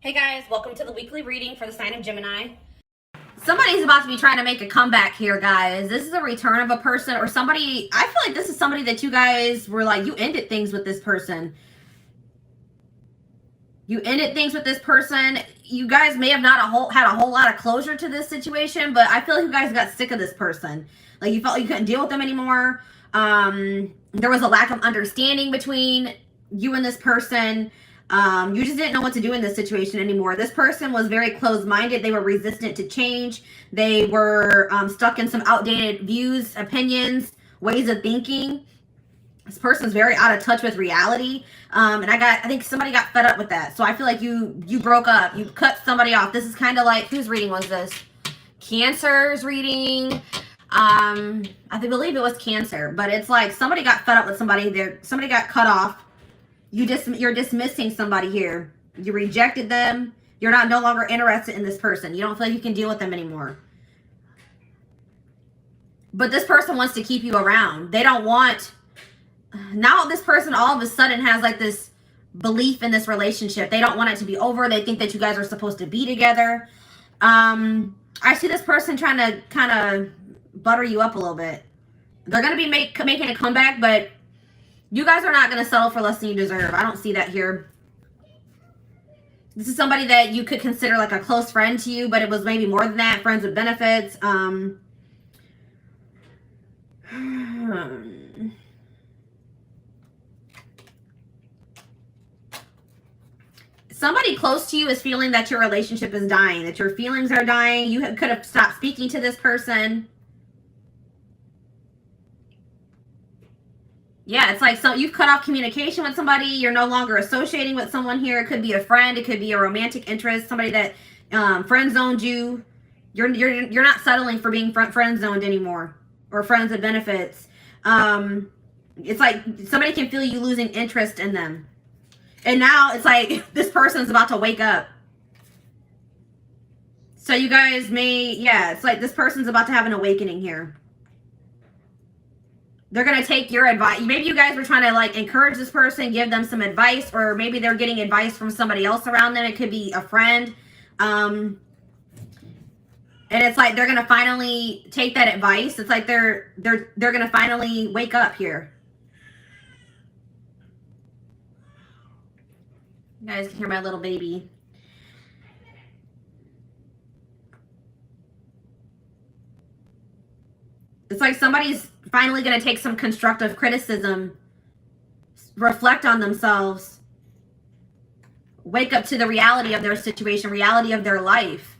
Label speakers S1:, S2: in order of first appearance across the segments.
S1: Hey guys, welcome to the weekly reading for the sign of Gemini.
S2: Somebody's about to be trying to make a comeback here, guys. This is a return of a person or somebody. I feel like this is somebody that you guys were like, you ended things with this person. You ended things with this person. You guys may have not had a whole lot of closure to this situation, but I feel like you guys got sick of this person. Like you felt like you couldn't deal with them anymore. There was a lack of understanding between you and this person. You just didn't know what to do in this situation anymore. This person was very closed-minded. They were resistant to change. They were stuck in some outdated views, opinions, ways of thinking. This person's very out of touch with reality. And I think somebody got fed up with that. So I feel like you broke up. You cut somebody off. This is kind of like, whose reading was this? Cancer's reading. I believe it was Cancer. But it's like somebody got fed up with somebody. Somebody got cut off. You're dismissing somebody here. You rejected them. You're no longer interested in this person. You don't feel like you can deal with them anymore. But this person wants to keep you around. They don't want... Now this person all of a sudden has like this belief in this relationship. They don't want it to be over. They think that you guys are supposed to be together. I see this person trying to kind of butter you up a little bit. They're going to be making a comeback, but you guys are not going to settle for less than you deserve. I don't see that here. This is somebody that you could consider like a close friend to you, but it was maybe more than that. Friends with benefits. Somebody close to you is feeling that your relationship is dying, that your feelings are dying. You could have stopped speaking to this person. Yeah, it's like you've cut off communication with somebody. You're no longer associating with someone here. It could be a friend. It could be a romantic interest. Somebody that friend zoned you. You're not settling for being friend zoned anymore, or friends with benefits. It's like somebody can feel you losing interest in them. And now it's like this person's about to wake up. So you guys may, yeah, it's like this person's about to have an awakening here. They're going to take your advice. Maybe you guys were trying to like encourage this person, give them some advice, or maybe they're getting advice from somebody else around them. It could be a friend. And it's like they're going to finally take that advice. It's like they're going to finally wake up here. You guys can hear my little baby. It's like somebody's finally going to take some constructive criticism, reflect on themselves, wake up to the reality of their situation, reality of their life.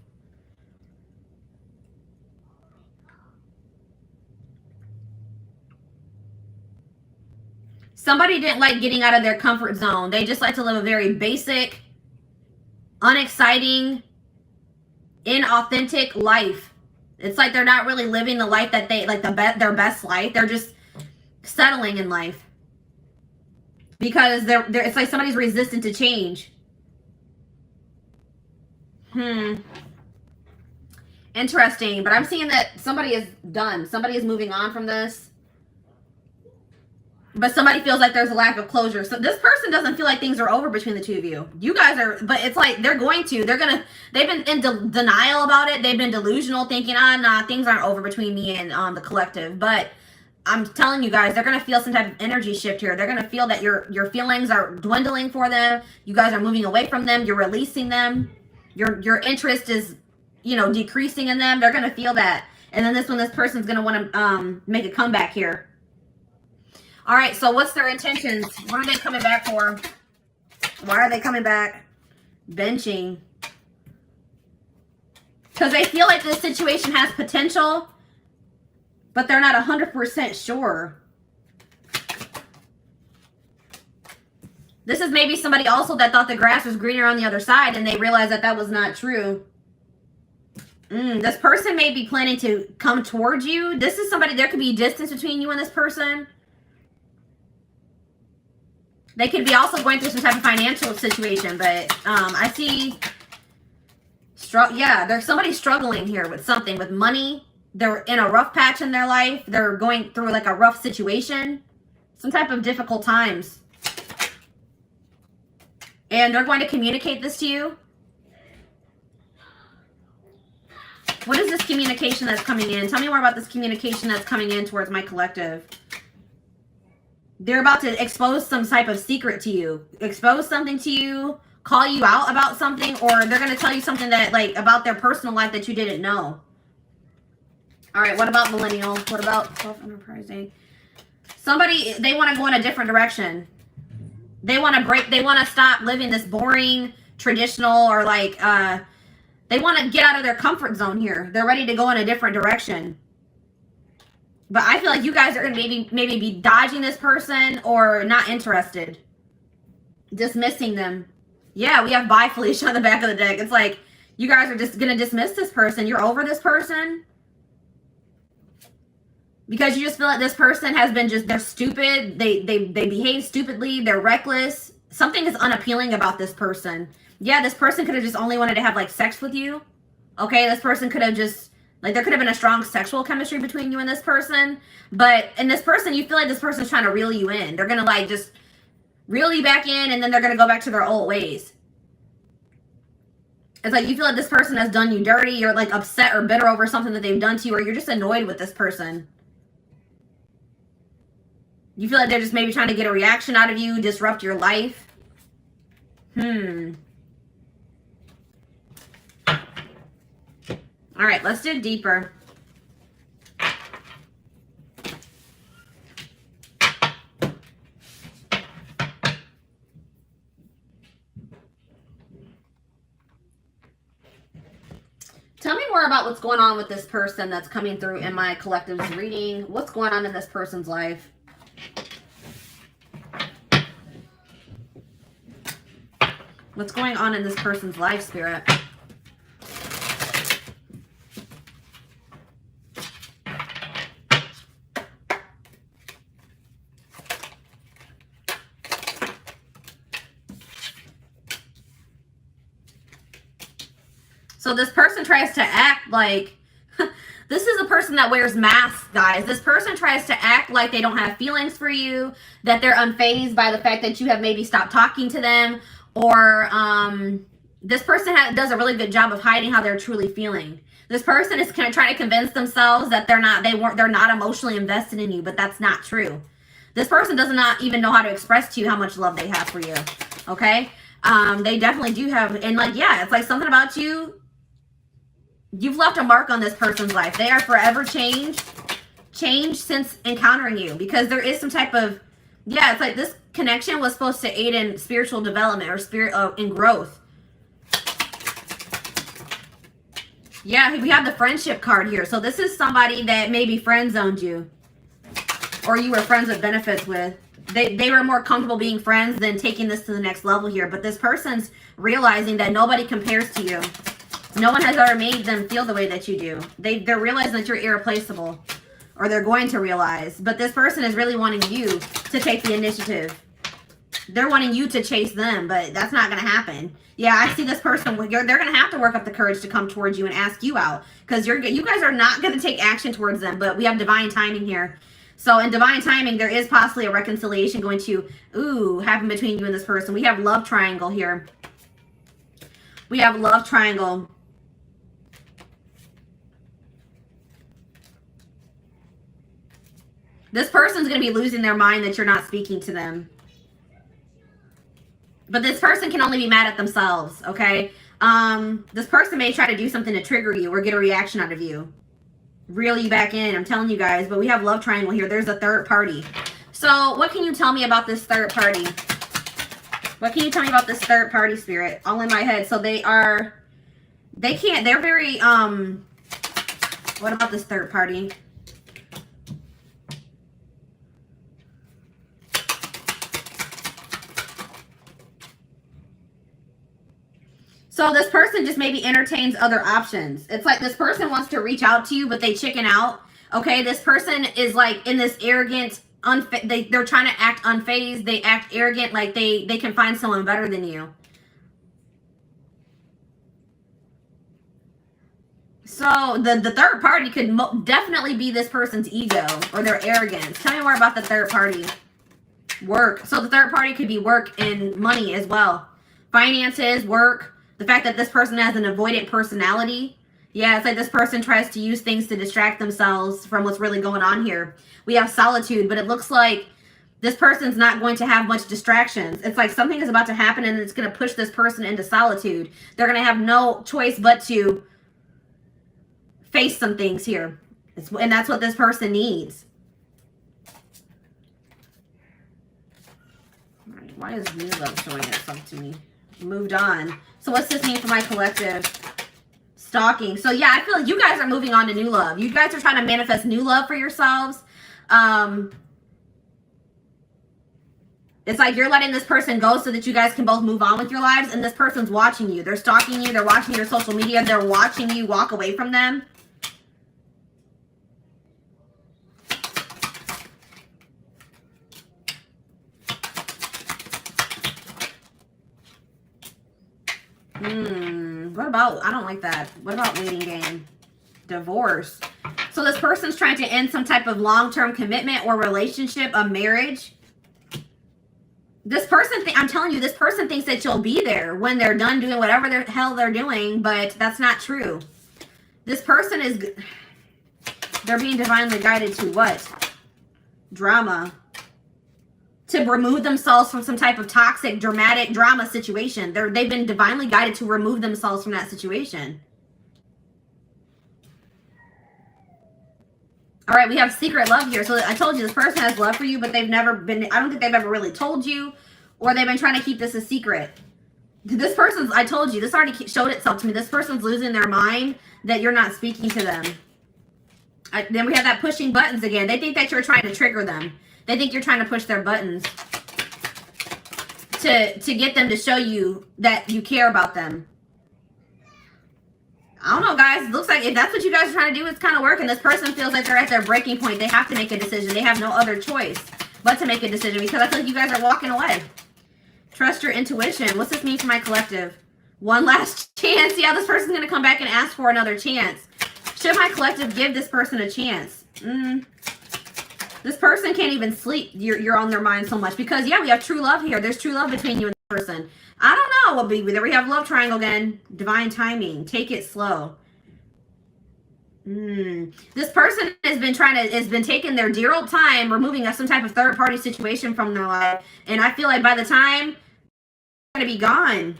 S2: Somebody didn't like getting out of their comfort zone. They just like to live a very basic, unexciting, inauthentic life. It's like they're not really living the life that they like, their best life. They're just settling in life because it's like somebody's resistant to change. Interesting, but I'm seeing that somebody is done. Somebody is moving on from this. But somebody feels like there's a lack of closure. So this person doesn't feel like things are over between the two of you. You guys are, but it's like they've been in denial about it. They've been delusional, thinking, nah, things aren't over between me and the collective. But I'm telling you guys, they're going to feel some type of energy shift here. They're going to feel that your feelings are dwindling for them. You guys are moving away from them. You're releasing them. Your interest is, decreasing in them. They're going to feel that. And then this person's going to want to make a comeback here. All right, so what's their intentions? What are they coming back for? Why are they coming back? Benching. Because they feel like this situation has potential, but they're not 100% sure. This is maybe somebody also that thought the grass was greener on the other side, and they realized that was not true. This person may be planning to come towards you. This is somebody, there could be distance between you and this person. They could be also going through some type of financial situation, but I see, there's somebody struggling here with something, with money. They're in a rough patch in their life. They're going through like a rough situation, some type of difficult times. And they're going to communicate this to you. is this communication that's coming in? Tell me more about this communication that's coming in towards my collective. They're about to expose some type of secret to you. Expose something to you. Call you out about something. Or they're going to tell you something that, like, about their personal life that you didn't know. All right, what about millennial? What about self-enterprising? Somebody, they want to go in a different direction. They want to break, they want to stop living this boring, traditional, or like, they want to get out of their comfort zone here. They're ready to go in a different direction. But I feel like you guys are going to maybe be dodging this person or not interested. Dismissing them. Yeah, we have bye Felicia on the back of the deck. It's like, you guys are just going to dismiss this person. You're over this person. Because you just feel like this person has been just, they're stupid. They behave stupidly. They're reckless. Something is unappealing about this person. Yeah, this person could have just only wanted to have, like, sex with you. Okay, this person could have just, like, there could have been a strong sexual chemistry between you and this person. But in this person, you feel like this person's trying to reel you in. They're going to, like, just reel you back in, and then they're going to go back to their old ways. It's like you feel like this person has done you dirty. You're, like, upset or bitter over something that they've done to you, or you're just annoyed with this person. You feel like they're just maybe trying to get a reaction out of you, disrupt your life. All right, let's dig deeper. Tell me more about what's going on with this person that's coming through in my collective's reading. What's going on in this person's life? What's going on in this person's life, Spirit? So this person tries to act like, this is a person that wears masks, guys. This person tries to act like they don't have feelings for you, that they're unfazed by the fact that you have maybe stopped talking to them, or this person does a really good job of hiding how they're truly feeling. This person is kind of trying to convince themselves that they're not emotionally invested in you, but that's not true. This person does not even know how to express to you how much love they have for you. Okay? They definitely do have, and like, yeah, it's like something about you. You've left a mark on this person's life. They are forever changed since encountering you, because there is some type of, yeah, it's like this connection was supposed to aid in spiritual development or in growth. Yeah, we have the friendship card here. So this is somebody that maybe friend zoned you, or you were friends with benefits with. They were more comfortable being friends than taking this to the next level here. But this person's realizing that nobody compares to you. No one has ever made them feel the way that you do. They're realizing that you're irreplaceable, or they're going to realize. But this person is really wanting you to take the initiative. They're wanting you to chase them, but that's not going to happen. Yeah, I see this person. They're going to have to work up the courage to come towards you and ask you out, because you guys are not going to take action towards them. But we have divine timing here. So in divine timing, there is possibly a reconciliation going to happen between you and this person. We have love triangle here. We have love triangle. This person's going to be losing their mind that you're not speaking to them. But this person can only be mad at themselves, okay? This person may try to do something to trigger you or get a reaction out of you. Reel you back in, I'm telling you guys. But we have love triangle here. There's a third party. So what can you tell me about this third party? What can you tell me about this third party, Spirit? All in my head. So they're very, what about this third party? So this person just maybe entertains other options. It's like this person wants to reach out to you, but they chicken out. Okay, this person is like in this arrogant, they're trying to act unfazed. They act arrogant, like they can find someone better than you. So the third party could definitely be this person's ego or their arrogance. Tell me more about the third party. Work. So the third party could be work and money as well. Finances, work. The fact that this person has an avoidant personality. Yeah, it's like this person tries to use things to distract themselves from what's really going on here. We have solitude, but it looks like this person's not going to have much distractions. It's like something is about to happen and it's going to push this person into solitude. They're going to have no choice but to face some things here. And that's what this person needs. All right, why is new love showing itself to me? Moved on. So what's this mean for my collective? Stalking. So yeah, I feel like you guys are moving on to new love. You guys are trying to manifest new love for yourselves. It's like you're letting this person go so that you guys can both move on with your lives, and this person's watching you. They're stalking you. They're watching your social media. They're watching you walk away from them. What about, I don't like that. What about waiting game? Divorce. So this person's trying to end some type of long-term commitment or relationship, a marriage. This person, I'm telling you, this person thinks that you'll be there when they're done doing whatever the hell they're doing, but that's not true. This person is, they're being divinely guided to what? Drama. To remove themselves from some type of toxic, dramatic drama situation. They've been divinely guided to remove themselves from that situation. All right, we have secret love here. So I told you this person has love for you, but they've never been, I don't think they've ever really told you, or they've been trying to keep this a secret. This person's, I told you, this already showed itself to me. This person's losing their mind that you're not speaking to them. Then we have that pushing buttons again. They think that you're trying to trigger them. They think you're trying to push their buttons to get them to show you that you care about them. I don't know, guys. It looks like if that's what you guys are trying to do, it's kind of working. This person feels like they're at their breaking point. They have to make a decision. They have no other choice but to make a decision because I feel like you guys are walking away. Trust your intuition. What's this mean for my collective? One last chance. Yeah, this person's going to come back and ask for another chance. Should my collective give this person a chance? This person can't even sleep. You're on their mind so much because, yeah, we have true love here. There's true love between you and the person. I don't know what be there. We have love triangle again. Divine timing. Take it slow. This person has been taking their dear old time removing some type of third party situation from their life. And I feel like by the time they're going to be gone.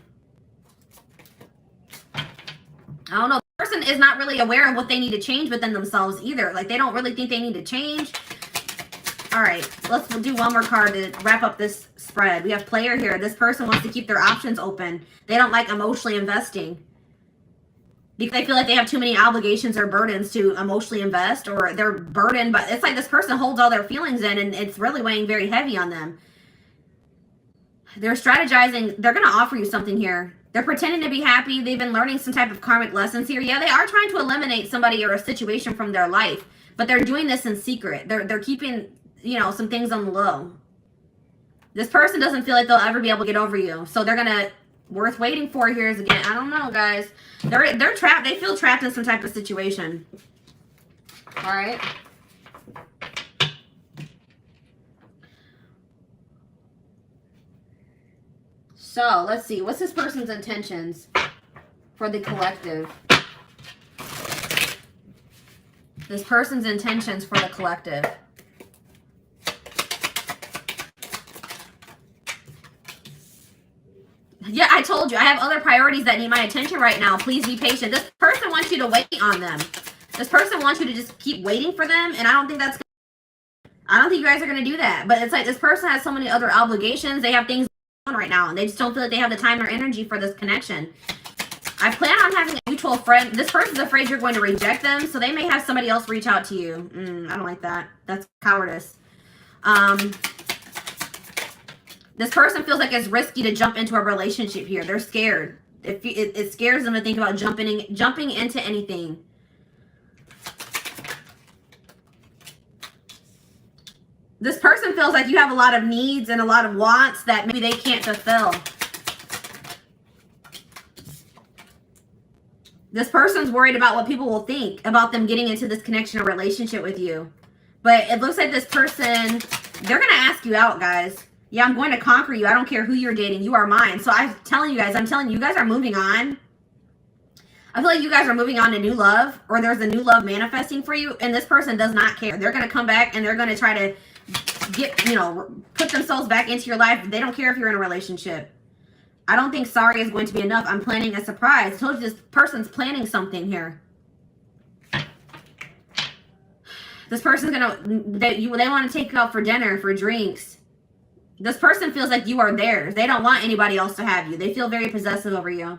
S2: I don't know. The person is not really aware of what they need to change within themselves either. Like they don't really think they need to change. All right, let's do one more card to wrap up this spread. We have player here. This person wants to keep their options open. They don't like emotionally investing because they feel like they have too many obligations or burdens to emotionally invest, or they're burdened. But it's like this person holds all their feelings in and it's really weighing very heavy on them. They're strategizing. They're going to offer you something here. They're pretending to be happy. They've been learning some type of karmic lessons here. Yeah, they are trying to eliminate somebody or a situation from their life, but they're doing this in secret. They're keeping, you know, some things on the low. This person doesn't feel like they'll ever be able to get over you. So they're going to, worth waiting for here is again, I don't know, guys. They're trapped. They feel trapped in some type of situation. All right. So let's see. What's this person's intentions for the collective? This person's intentions for the collective. Yeah, I told you. I have other priorities that need my attention right now. Please be patient. This person wants you to wait on them. This person wants you to just keep waiting for them, and I don't think that's I don't think you guys are going to do that. But it's like this person has so many other obligations. They have things going on right now, and they just don't feel like they have the time or energy for this connection. I plan on having a mutual friend. This person's afraid you're going to reject them, so they may have somebody else reach out to you. I don't like that. That's cowardice. This person feels like it's risky to jump into a relationship here. They're scared. It scares them to think about jumping into anything. This person feels like you have a lot of needs and a lot of wants that maybe they can't fulfill. This person's worried about what people will think about them getting into this connection or relationship with you. But it looks like this person, they're going to ask you out, guys. Yeah, I'm going to conquer you. I don't care who you're dating. You are mine. So I'm telling you guys are moving on. I feel like you guys are moving on to new love, or there's a new love manifesting for you, and this person does not care. They're going to come back and they're going to try to get, you know, put themselves back into your life. They don't care if you're in a relationship. I don't think sorry is going to be enough. I'm planning a surprise. I told you this person's planning something here. This person's they want to take you out for dinner, for drinks. This person feels like you are theirs. They don't want anybody else to have you. They feel very possessive over you.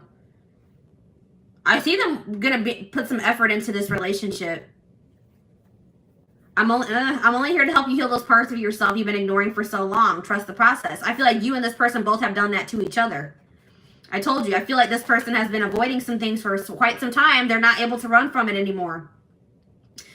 S2: I see them put some effort into this relationship. I'm only here to help you heal those parts of yourself you've been ignoring for so long. Trust the process. I feel like you and this person both have done that to each other. I told you, I feel like this person has been avoiding some things for quite some time. They're not able to run from it anymore.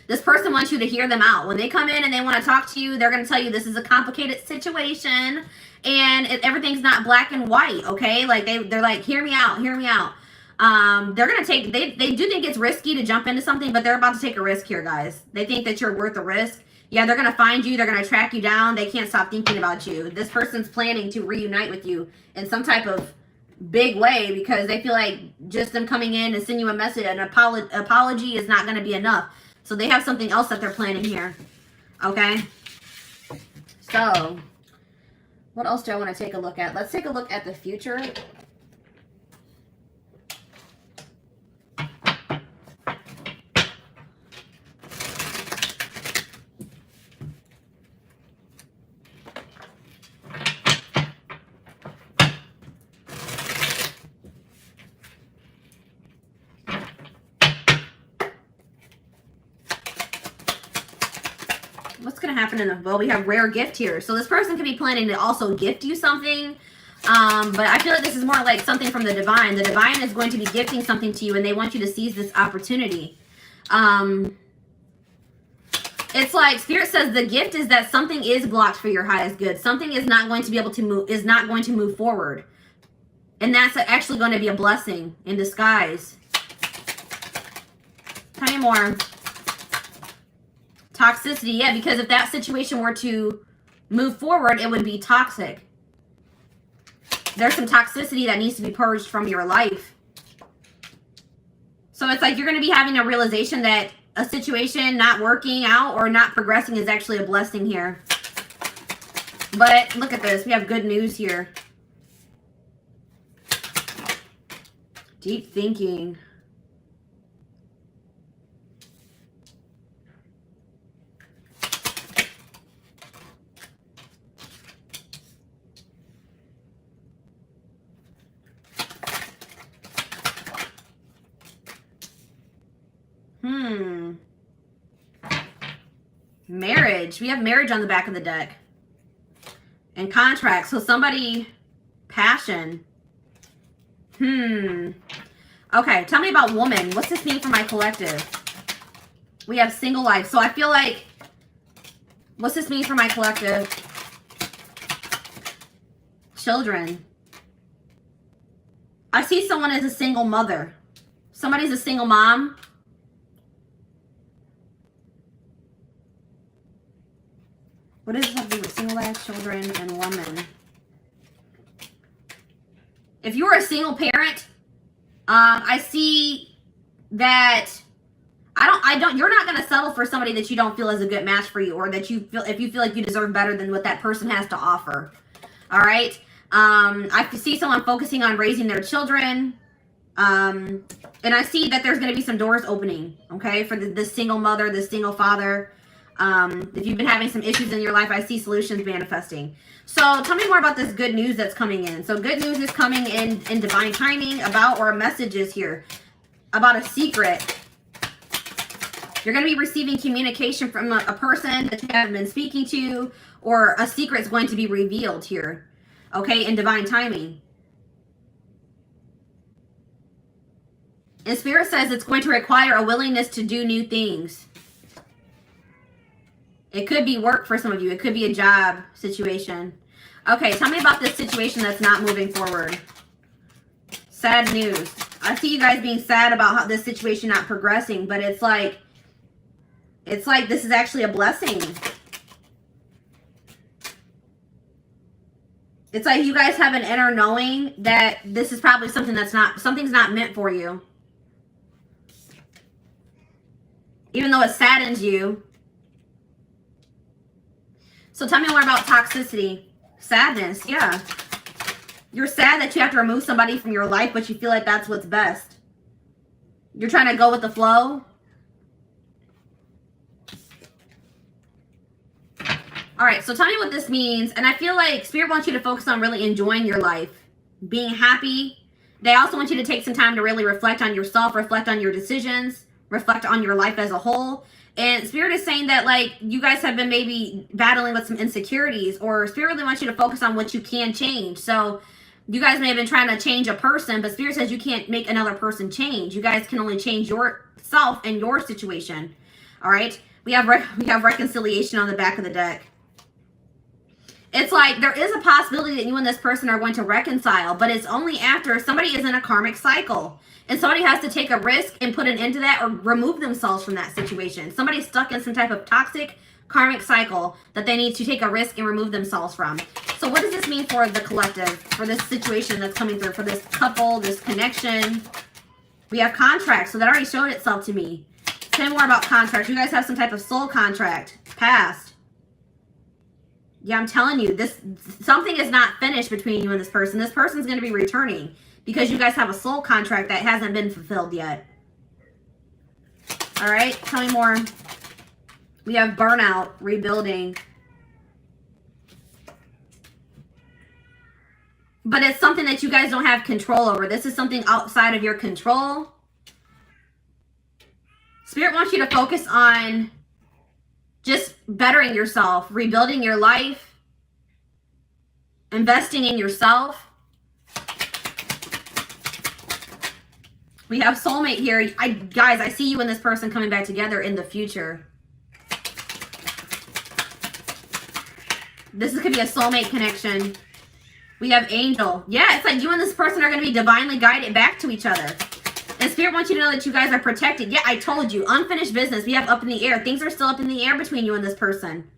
S2: This person wants you to hear them out. When they come in and they want to talk to you, they're going to tell you this is a complicated situation and everything's not black and white, okay? Like they're like, hear me out, hear me out. They're going to take, they do think it's risky to jump into something, but they're about to take a risk here, guys. They think that you're worth the risk. Yeah, they're going to find you. They're going to track you down. They can't stop thinking about you. This person's planning to reunite with you in some type of big way because they feel like just them coming in and sending you a message, an apology is not going to be enough. So they have something else that they're planning here. Okay? So, what else do I want to take a look at? Let's take a look at the future. What's going to happen in the, well, we have rare gift here. So this person could be planning to also gift you something. But I feel like this is more like something from the divine. The divine is going to be gifting something to you and they want you to seize this opportunity. It's like Spirit says the gift is that something is blocked for your highest good. Something is not going to be able to move, is not going to move forward. And that's actually going to be a blessing in disguise. Tell me more. Toxicity, yeah, because if that situation were to move forward, it would be toxic. There's some toxicity that needs to be purged from your life. So it's like you're going to be having a realization that a situation not working out or not progressing is actually a blessing here. But look at this. We have good news here. Deep thinking. Marriage. We have marriage on the back of the deck. And contract. So somebody, passion. Okay, tell me about woman. What's this mean for my collective? We have single life. So I feel like, what's this mean for my collective? Children. I see someone as a single mother. Somebody's a single mom. What does this have to do with single life, children, and woman? If you're a single parent, I see that you're not going to settle for somebody that you don't feel is a good match for you, or that if you feel like you deserve better than what that person has to offer. All right. I see someone focusing on raising their children. And I see that there's going to be some doors opening, okay, for the single mother, the single father. If you've been having some issues in your life, I see solutions manifesting. So tell me more about this good news that's coming in. So good news is coming in divine timing about, or messages here about a secret. You're going to be receiving communication from a person that you haven't been speaking to, or a secret is going to be revealed here, okay, in divine timing. And Spirit says it's going to require a willingness to do new things. It could be work for some of you. It could be a job situation. Okay, tell me about this situation that's not moving forward. Sad news. I see you guys being sad about how this situation not progressing, but it's like this is actually a blessing. It's like you guys have an inner knowing that this is probably something something's not meant for you. even though it saddens you. So tell me more about toxicity. Sadness, yeah. You're sad that you have to remove somebody from your life, but you feel like that's what's best. You're trying to go with the flow. All right, so tell me what this means. And I feel like Spirit wants you to focus on really enjoying your life, being happy. They also want you to take some time to really reflect on yourself, reflect on your decisions, reflect on your life as a whole. And Spirit is saying that, like, you guys have been maybe battling with some insecurities, or Spirit really wants you to focus on what you can change. So you guys may have been trying to change a person, but Spirit says you can't make another person change. You guys can only change yourself and your situation. All right? We have reconciliation on the back of the deck. It's like there is a possibility that you and this person are going to reconcile, but it's only after somebody is in a karmic cycle. And somebody has to take a risk and put an end to that or remove themselves from that situation. Somebody's stuck in some type of toxic karmic cycle that they need to take a risk and remove themselves from. So what does this mean for the collective, for this situation that's coming through, for this couple, this connection? We have contracts, so that already showed itself to me. Tell me more about contracts. You guys have some type of soul contract, past. Yeah, I'm telling you, something is not finished between you and this person. This person's going to be returning because you guys have a soul contract that hasn't been fulfilled yet. All right, tell me more. We have burnout, rebuilding. But it's something that you guys don't have control over. This is something outside of your control. Spirit wants you to focus on just bettering yourself, rebuilding your life, investing in yourself. We have soulmate here. Guys, I see you and this person coming back together in the future. This could be a soulmate connection. We have angel. Yeah, it's like you and this person are going to be divinely guided back to each other. And Spirit wants you to know that you guys are protected. Yeah, I told you. Unfinished business. We have up in the air. Things are still up in the air between you and this person.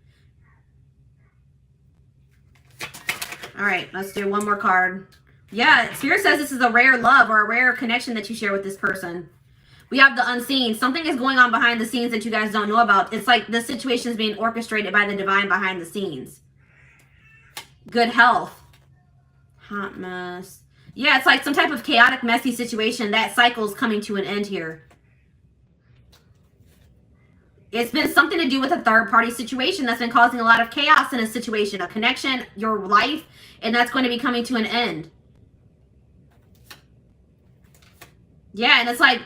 S2: All right, let's do one more card. Yeah, Spirit says this is a rare love or a rare connection that you share with this person. We have the unseen. Something is going on behind the scenes that you guys don't know about. It's like this situation is being orchestrated by the divine behind the scenes. Good health. Hot mess. Yeah, it's like some type of chaotic, messy situation. That cycle is coming to an end here. It's been something to do with a third-party situation that's been causing a lot of chaos in a situation, a connection, your life, and that's going to be coming to an end. Yeah, and it's like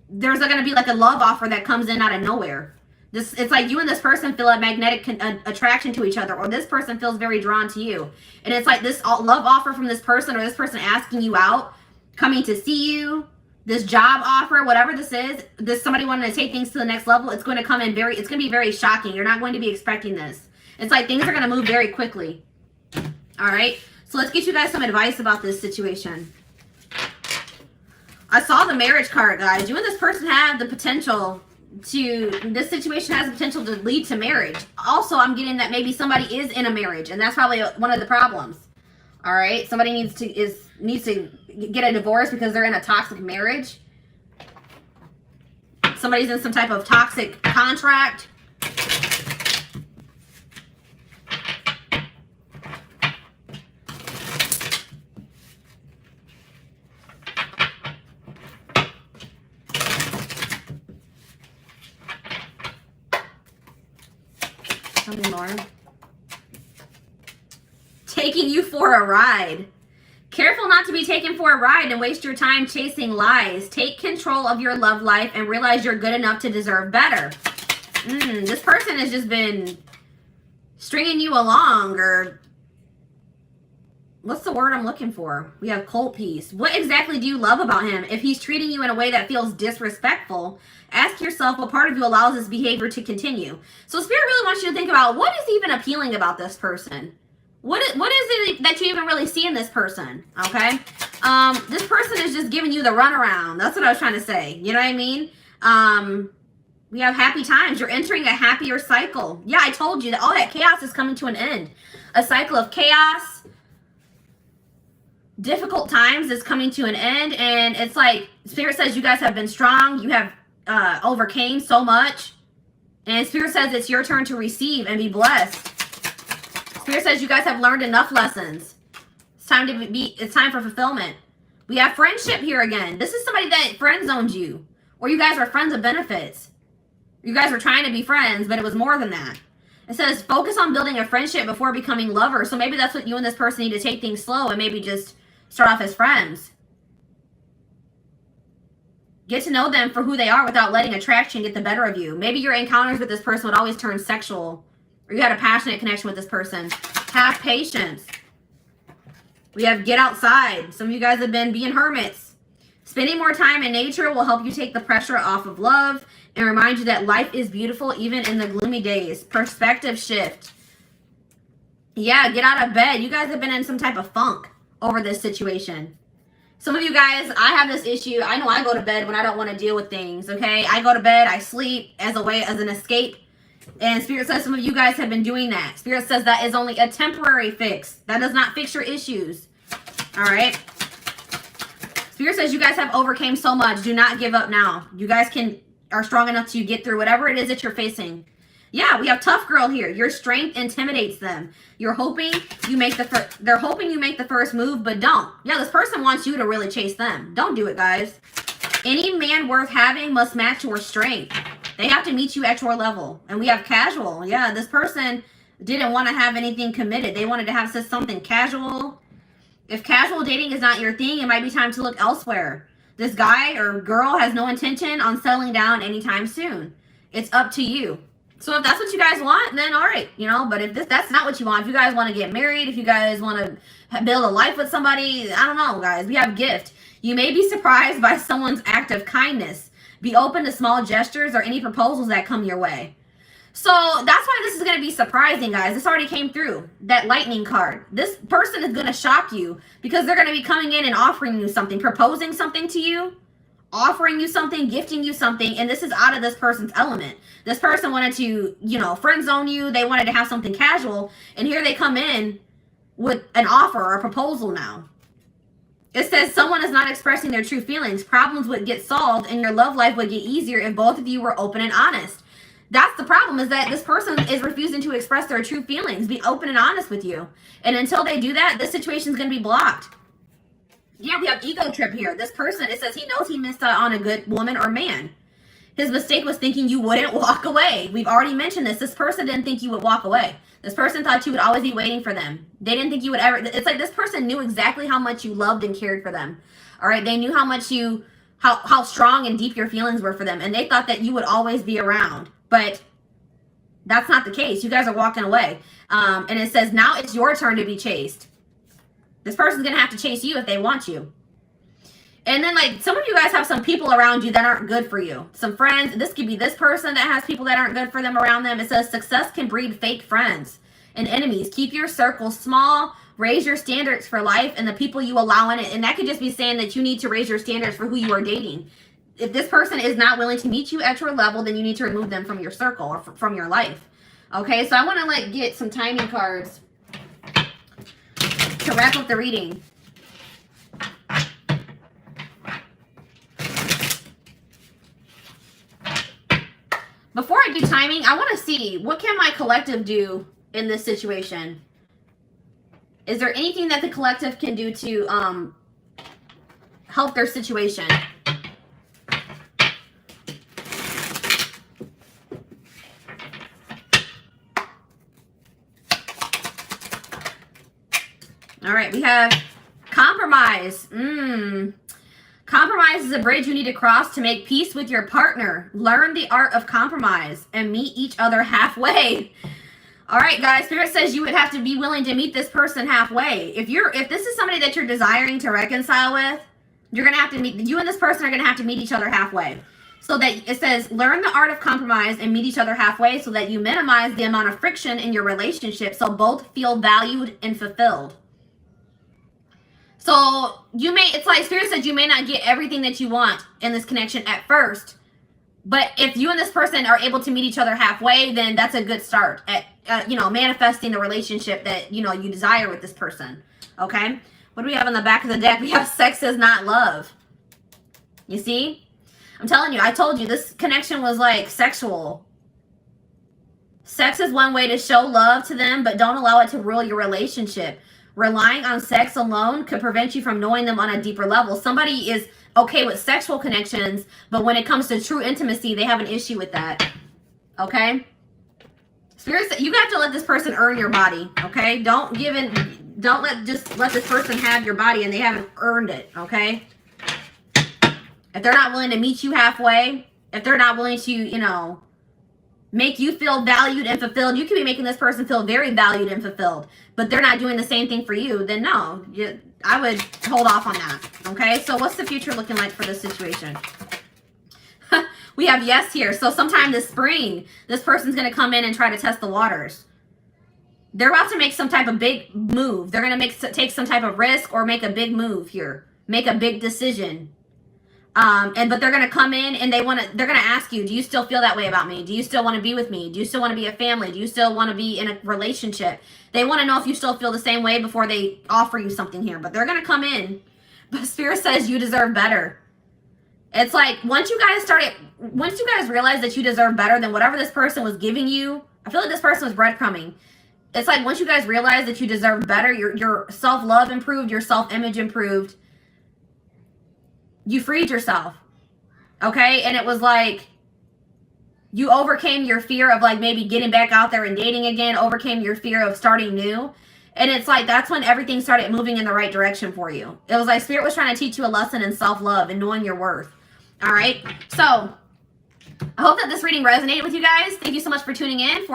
S2: there's going to be like a love offer that comes in out of nowhere. It's like you and this person feel a magnetic attraction to each other, or this person feels very drawn to you. And it's like this love offer from this person, or this person asking you out, coming to see you, this job offer, whatever this is, somebody wanting to take things to the next level. It's going to come in it's going to be very shocking. You're not going to be expecting this. It's like things are going to move very quickly. All right. So let's get you guys some advice about this situation. I saw the marriage card, guys. You and this person have the potential this situation has the potential to lead to marriage. Also, I'm getting that maybe somebody is in a marriage, and that's probably one of the problems. All right, somebody needs to get a divorce because they're in a toxic marriage. Somebody's in some type of toxic contract. More. Taking you for a ride. Careful not to be taken for a ride and waste your time chasing lies. Take control of your love life and realize you're good enough to deserve better. This person has just been stringing you along, or what's the word I'm looking for? We have cold peace. What exactly do you love about him? If he's treating you in a way that feels disrespectful, ask yourself what part of you allows this behavior to continue. So Spirit really wants you to think about what is even appealing about this person. What is it that you even really see in this person? Okay. This person is just giving you the runaround. That's what I was trying to say. You know what I mean? We have happy times. You're entering a happier cycle. Yeah, I told you that all that chaos is coming to an end. A cycle of chaos, difficult times is coming to an end. And it's like Spirit says you guys have been strong. You have overcame so much. And Spirit says it's your turn to receive and be blessed. Spirit says you guys have learned enough lessons. It's time for fulfillment. We have friendship here again. This is somebody that friend zoned you. Or you guys are friends of benefits. You guys were trying to be friends, but it was more than that. It says focus on building a friendship before becoming lovers. So maybe that's what you and this person need to take things slow and maybe just start off as friends. Get to know them for who they are without letting attraction get the better of you. Maybe your encounters with this person would always turn sexual. Or you had a passionate connection with this person. Have patience. We have get outside. Some of you guys have been being hermits. Spending more time in nature will help you take the pressure off of love and remind you that life is beautiful even in the gloomy days. Perspective shift. Yeah, get out of bed. You guys have been in some type of funk over this situation. Some of you guys, I have this issue. I know I go to bed when I don't want to deal with things, okay? I go to bed, I sleep as an escape. And Spirit says some of you guys have been doing that. Spirit says that is only a temporary fix. That does not fix your issues. All right? Spirit says you guys have overcame so much. Do not give up now. You guys are strong enough to get through whatever it is that you're facing. Yeah, we have tough girl here. Your strength intimidates them. You're hoping you make they're hoping you make the first move, but don't. Yeah, this person wants you to really chase them. Don't do it, guys. Any man worth having must match your strength. They have to meet you at your level. And we have casual. Yeah, this person didn't want to have anything committed. They wanted to have something casual. If casual dating is not your thing, it might be time to look elsewhere. This guy or girl has no intention on settling down anytime soon. It's up to you. So if that's what you guys want, then all right, you know, but if that's not what you want, if you guys want to get married, if you guys want to build a life with somebody, I don't know, guys, we have gift. You may be surprised by someone's act of kindness. Be open to small gestures or any proposals that come your way. So that's why this is going to be surprising, guys. This already came through, that lightning card. This person is going to shock you because they're going to be coming in and offering you something, proposing something to you, offering you something, gifting you something, and this is out of this person's element. This person wanted to, you know, friend zone you. They wanted to have something casual, and here they come in with an offer or a proposal now. It says someone is not expressing their true feelings. Problems would get solved, and your love life would get easier if both of you were open and honest. That's the problem, is that this person is refusing to express their true feelings, be open and honest with you. And until they do that, this situation is going to be blocked. Yeah, we have ego trip here. This person, it says he knows he missed out on a good woman or man. His mistake was thinking you wouldn't walk away. We've already mentioned this. This person didn't think you would walk away. This person thought you would always be waiting for them. They didn't think you would ever. It's like this person knew exactly how much you loved and cared for them. All right, they knew how much how strong and deep your feelings were for them, and they thought that you would always be around. But that's not the case. You guys are walking away. And it says now it's your turn to be chased. This person's going to have to chase you if they want you. And then, like, some of you guys have some people around you that aren't good for you. Some friends. This could be this person that has people that aren't good for them around them. It says success can breed fake friends and enemies. Keep your circle small. Raise your standards for life and the people you allow in it. And that could just be saying that you need to raise your standards for who you are dating. If this person is not willing to meet you at your level, then you need to remove them from your circle or from your life. Okay, so I want to, like, get some timing cards to wrap up the reading. Before I do timing, I want to see, what can my collective do in this situation? Is there anything that the collective can do to help their situation? All right, we have compromise. Compromise is a bridge you need to cross to make peace with your partner. Learn the art of compromise and meet each other halfway. All right, guys, Spirit says you would have to be willing to meet this person halfway. If this is somebody that you're desiring to reconcile with, you're going to have to meet, you and this person are going to have to meet each other halfway. So that it says, learn the art of compromise and meet each other halfway so that you minimize the amount of friction in your relationship so both feel valued and fulfilled. So it's like Spirit said, you may not get everything that you want in this connection at first, but if you and this person are able to meet each other halfway, then that's a good start at, manifesting the relationship that, you desire with this person. Okay. What do we have on the back of the deck? We have sex is not love. You see? I'm telling you, I told you this connection was like sexual. Sex is one way to show love to them, but don't allow it to rule your relationship. Relying on sex alone could prevent you from knowing them on a deeper level. Somebody is okay with sexual connections, but when it comes to true intimacy, they have an issue with that. Okay? Spirit, you have to let this person earn your body. Okay? Don't let this person have your body and they haven't earned it. Okay? If they're not willing to meet you halfway, if they're not willing to, you know, make you feel valued and fulfilled, you could be making this person feel very valued and fulfilled, but they're not doing the same thing for you, then no, I would hold off on that. Okay, so what's the future looking like for this situation? We have yes here. So sometime this spring, this person's going to come in and try to test the waters. They're about to make some type of big move. They're going to take some type of risk or make a big move here, make a big decision. But they're going to come in and they're going to ask you, do you still feel that way about me? Do you still want to be with me? Do you still want to be a family? Do you still want to be in a relationship? They want to know if you still feel the same way before they offer you something here, but they're going to come in. But Spirit says you deserve better. It's like, once you guys realize that you deserve better than whatever this person was giving you, I feel like this person was breadcrumbing. It's like, once you guys realize that you deserve better, your self-love improved, your self-image improved, you freed yourself, okay? And it was like, you overcame your fear of like maybe getting back out there and dating again, overcame your fear of starting new. And it's like, that's when everything started moving in the right direction for you. It was like Spirit was trying to teach you a lesson in self-love and knowing your worth. All right? So I hope that this reading resonated with you guys. Thank you so much for tuning in.